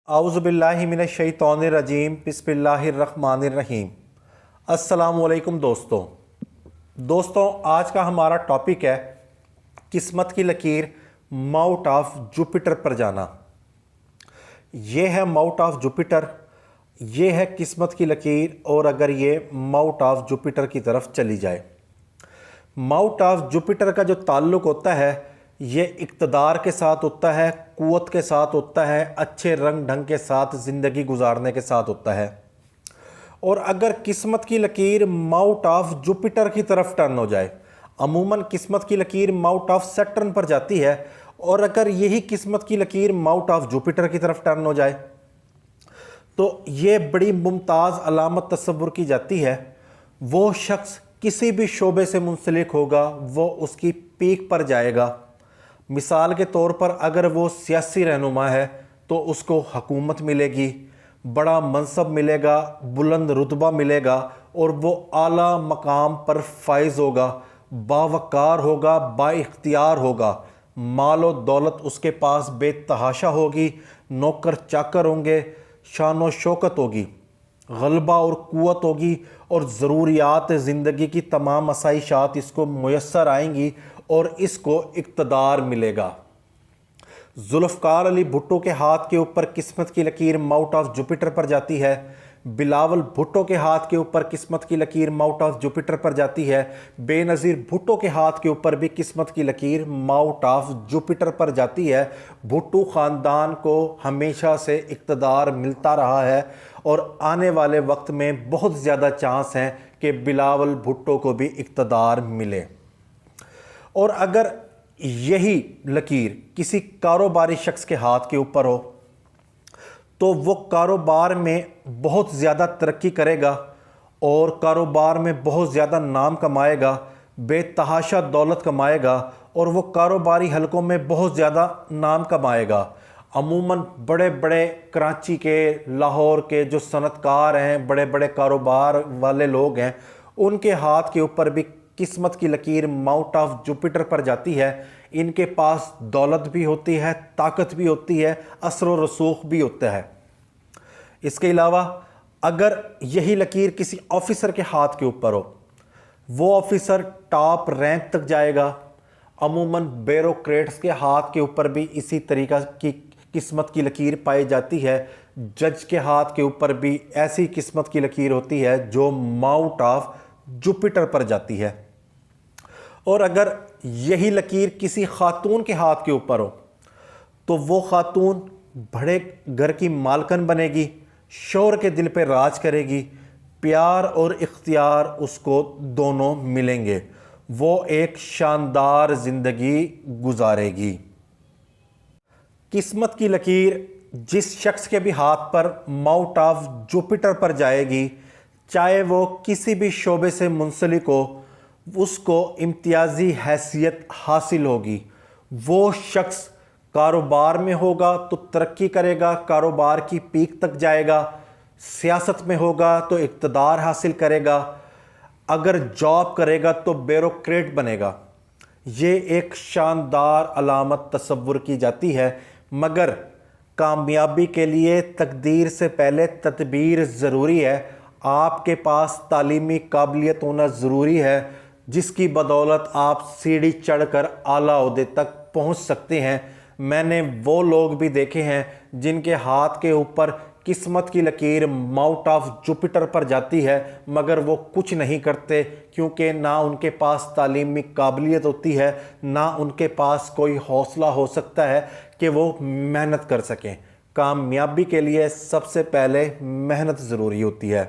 اعوذ باللہ من الشیطان الرجیم بسم اللہ الرحمن الرحیم۔ السلام علیکم دوستوں آج کا ہمارا ٹاپک ہے قسمت کی لکیر ماؤنٹ آف جوپیٹر پر جانا۔ یہ ہے ماؤنٹ آف جوپیٹر، یہ ہے قسمت کی لکیر، اور اگر یہ ماؤنٹ آف جوپیٹر کی طرف چلی جائے۔ ماؤنٹ آف جوپیٹر کا جو تعلق ہوتا ہے یہ اقتدار کے ساتھ ہوتا ہے، قوت کے ساتھ ہوتا ہے، اچھے رنگ ڈھنگ کے ساتھ زندگی گزارنے کے ساتھ ہوتا ہے۔ اور اگر قسمت کی لکیر ماؤنٹ آف جوپیٹر کی طرف ٹرن ہو جائے، عموماً قسمت کی لکیر ماؤنٹ آف سیٹرن پر جاتی ہے، اور اگر یہی قسمت کی لکیر ماؤنٹ آف جوپیٹر کی طرف ٹرن ہو جائے تو یہ بڑی ممتاز علامت تصور کی جاتی ہے۔ وہ شخص کسی بھی شعبے سے منسلک ہوگا وہ اس کی پیک پر جائے گا۔ مثال کے طور پر اگر وہ سیاسی رہنما ہے تو اس کو حکومت ملے گی، بڑا منصب ملے گا، بلند رتبہ ملے گا، اور وہ اعلیٰ مقام پر فائز ہوگا، باوقار ہوگا، با اختیار ہوگا، مال و دولت اس کے پاس بے تحاشا ہوگی، نوکر چاکر ہوں گے، شان و شوکت ہوگی، غلبہ اور قوت ہوگی، اور ضروریات زندگی کی تمام آسائشات اس کو میسر آئیں گی اور اس کو اقتدار ملے گا۔ ذوالفقار علی بھٹو کے ہاتھ کے اوپر قسمت کی لکیر ماؤنٹ آف جوپیٹر پر جاتی ہے، بلاول بھٹو کے ہاتھ کے اوپر قسمت کی لکیر ماؤنٹ آف جوپیٹر پر جاتی ہے، بے نظیر بھٹو کے ہاتھ کے اوپر بھی قسمت کی لکیر ماؤنٹ آف جوپیٹر پر جاتی ہے۔ بھٹو خاندان کو ہمیشہ سے اقتدار ملتا رہا ہے اور آنے والے وقت میں بہت زیادہ چانس ہیں کہ بلاول بھٹو کو بھی اقتدار ملے۔ اور اگر یہی لکیر کسی کاروباری شخص کے ہاتھ کے اوپر ہو تو وہ کاروبار میں بہت زیادہ ترقی کرے گا اور کاروبار میں بہت زیادہ نام کمائے گا، بے تحاشا دولت کمائے گا، اور وہ کاروباری حلقوں میں بہت زیادہ نام کمائے گا۔ عموماً بڑے بڑے کراچی کے، لاہور کے جو صنعت کار ہیں، بڑے بڑے کاروبار والے لوگ ہیں، ان کے ہاتھ کے اوپر بھی قسمت کی لکیر ماؤنٹ آف جوپیٹر پر جاتی ہے۔ ان کے پاس دولت بھی ہوتی ہے، طاقت بھی ہوتی ہے، اثر و رسوخ بھی ہوتا ہے۔ اس کے علاوہ اگر یہی لکیر کسی آفیسر کے ہاتھ کے اوپر ہو، وہ آفیسر ٹاپ رینک تک جائے گا۔ عموماً بیوروکریٹس کے ہاتھ کے اوپر بھی اسی طریقہ کی قسمت کی لکیر پائی جاتی ہے۔ جج کے ہاتھ کے اوپر بھی ایسی قسمت کی لکیر ہوتی ہے جو ماؤنٹ آف جوپیٹر پر جاتی ہے۔ اور اگر یہی لکیر کسی خاتون کے ہاتھ کے اوپر ہو تو وہ خاتون بڑے گھر کی مالکن بنے گی، شوہر کے دل پہ راج کرے گی، پیار اور اختیار اس کو دونوں ملیں گے، وہ ایک شاندار زندگی گزارے گی۔ قسمت کی لکیر جس شخص کے بھی ہاتھ پر ماؤنٹ آف جوپیٹر پر جائے گی، چاہے وہ کسی بھی شعبے سے منسلک ہو، اس کو امتیازی حیثیت حاصل ہوگی۔ وہ شخص کاروبار میں ہوگا تو ترقی کرے گا، کاروبار کی پیک تک جائے گا، سیاست میں ہوگا تو اقتدار حاصل کرے گا، اگر جاب کرے گا تو بیوروکریٹ بنے گا۔ یہ ایک شاندار علامت تصور کی جاتی ہے، مگر کامیابی کے لیے تقدیر سے پہلے تدبیر ضروری ہے۔ آپ کے پاس تعلیمی قابلیت ہونا ضروری ہے جس کی بدولت آپ سیڑھی چڑھ کر اعلیٰ عہدے تک پہنچ سکتے ہیں۔ میں نے وہ لوگ بھی دیکھے ہیں جن کے ہاتھ کے اوپر قسمت کی لکیر ماؤنٹ آف جوپیٹر پر جاتی ہے مگر وہ کچھ نہیں کرتے، کیونکہ نہ ان کے پاس تعلیمی قابلیت ہوتی ہے، نہ ان کے پاس کوئی حوصلہ ہو سکتا ہے کہ وہ محنت کر سکیں۔ کامیابی کے لیے سب سے پہلے محنت ضروری ہوتی ہے۔